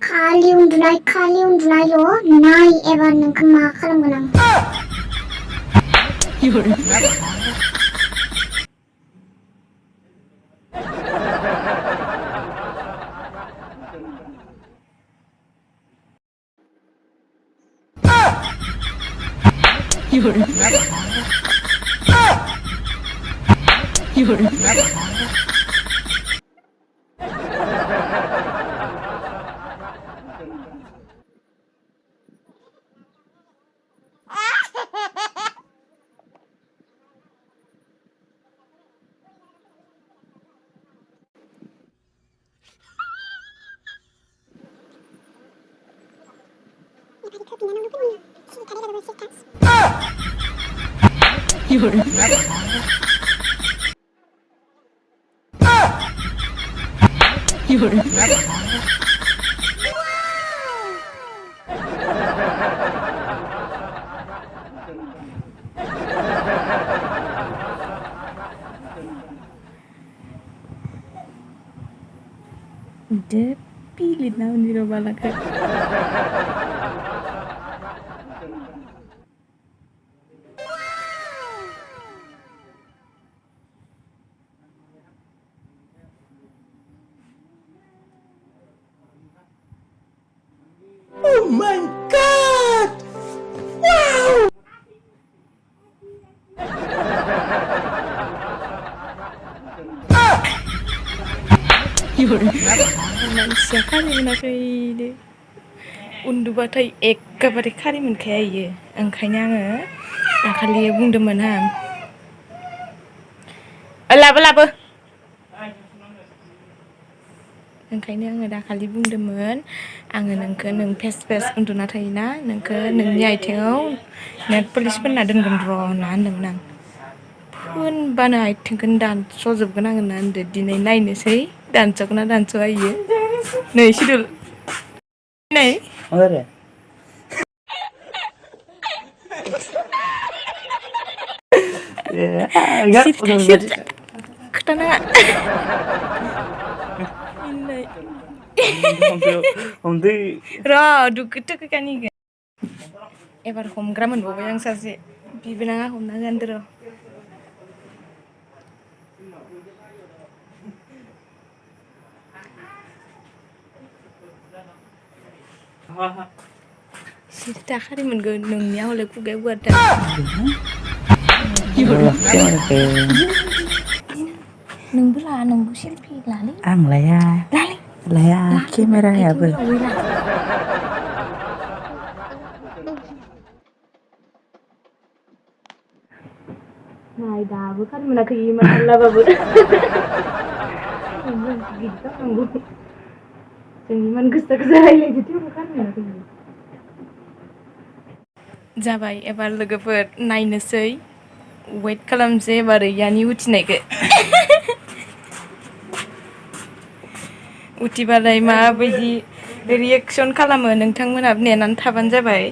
khlmnaylo नाय एबार नोंखौ मा खालामगोन आं Udah pilih naon di balaka. Oh my god! Wow! Manusia kali monaखै deh. Uन्दुबाथाय एखेबारे खारि मोनखाया इयो. ओंखायनो आङो दाखालि बुंदोंमोन हा. लाबो. ओंखायनो आङो दाखालि बुंदोंमोन आङो नोंखौ नों फेस उन्दुना थायोना नोंखौ नोंनि आथिङाव नेट पलिस फोनना दोनगोन र' होनना होनदोंमोन आं. फोनबानो आथिंखौनो दानस'जोबगोन आं होनना होनदो. दिनै नायनोसै दानस'गोना दानस'आ इयो. नै सिदुल नै सिरजा खोथा नाङा र' दुखु थुखु कानिगोन एबार हमग्रा मोनबावबाय आं सासे बिबोनाङा हमना गान्दो र' सिरिथा खारि मोनगोन नोंनिया हले खुगाया गुवारथार नोंबो सेल्फि लालै आं लाया केमेरायाबो नाय दाबो खारि मोनाखै इमान हाल्लाबाबो गिदिर जों इमान गोसा रायलायदो थेवबो खारि मोनाखै जाबाय एबार लोगोफोर नायनोसै वेट खालामसै एबार यानि उथिनायखौ उथिबालाय माबायदि रिएक्सन खालामो नोंथांमोनहाबो नेनानै थाबानो जाबाय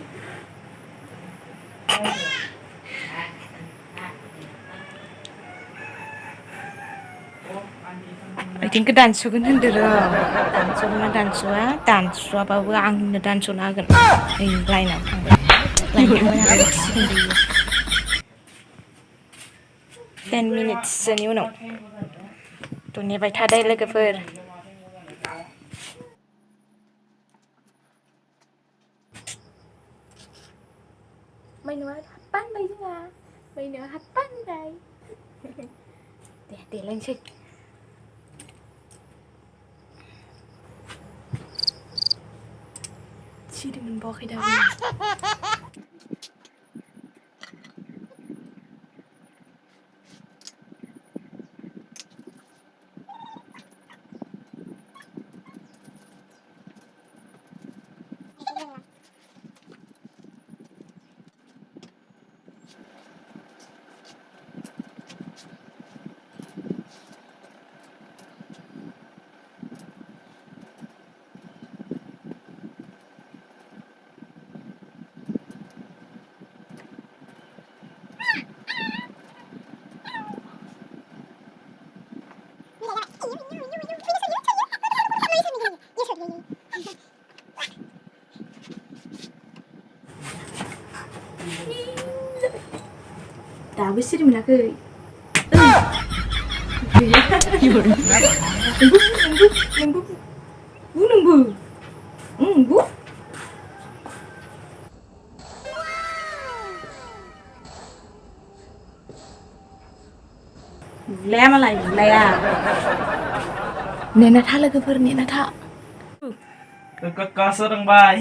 आथिंखौ दानस'गोन होनदो र' दानस'गोना दानस'आ दानस'आबाबो आंनो दानस'ना होगोन ओइ लाइनाव थांबाय नालाय उथिसिगोन बेयो 10 मिनिट्ससोनि उनाव थ' नेबाय थादो लोगोफोर माइनावआ हाबबा होनबाय जोंहा माइनावआ हाबबा होनबाय दे देलायनोसै सिरि मोनबावाखै दाबो दाबो सिरि मोनाखै नोंबो बुलाया मालाय बुलाया नेना था लोगोफोर नेना था Keserengbai.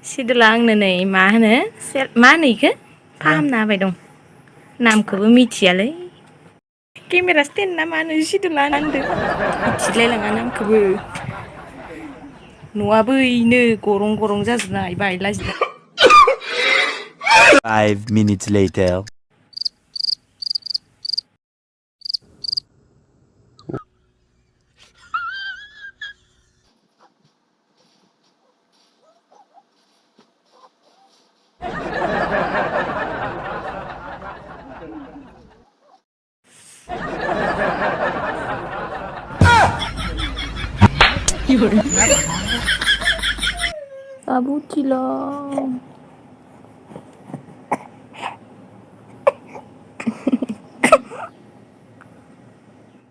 सिदुला आंनो नै मा होनो इखो फाहामना होबाय दं नामखौबो मिथियालै केमेरा स्टेन्ड ना मा होनो सिदुला नांदो मिथिलायलाङा नामखौबो न'आबो इनो गरं गरं जाजोबनाय बायलाजोबनाय 5 minutes later. Abu Tila.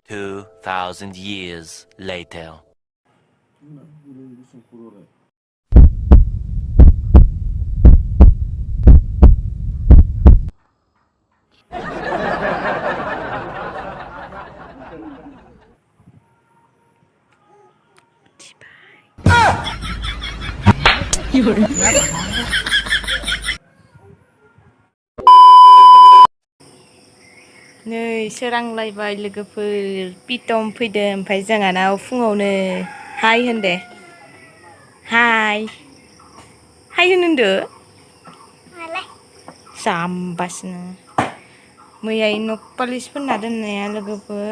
$2,000 years later. नै सोरांलायबाय लोगोफोर पिटम फैदों ओमफ्राय जोंहानाव फुङावनो हाय होनदे हाय होनदो जाम्बासिनो मैयाय नक पालिस फोनना दोननाया लोगोफोर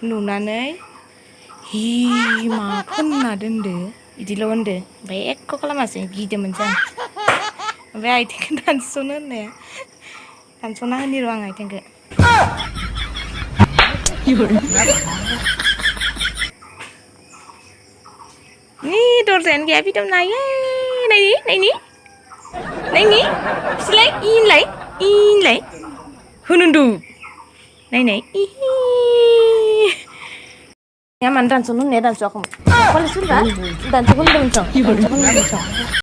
नुनानै हि मा फोनना दोनदो इदिल' होनदो ओमफ्राय एख' खालामासै गिदोंमोन जों ओमफ्राय आथिंखौ दानस'नो होननाया दानस'ना होनि र' आं आथिंखौ नि दरजायानो गैया पिटम नायो नायनि सिलाय इनलाय होनदो नायनाय इहि या मानो दानस'नो होननाया दानस'आखैमोन कलेजफोरबा दानस'गोन होनदोंमोन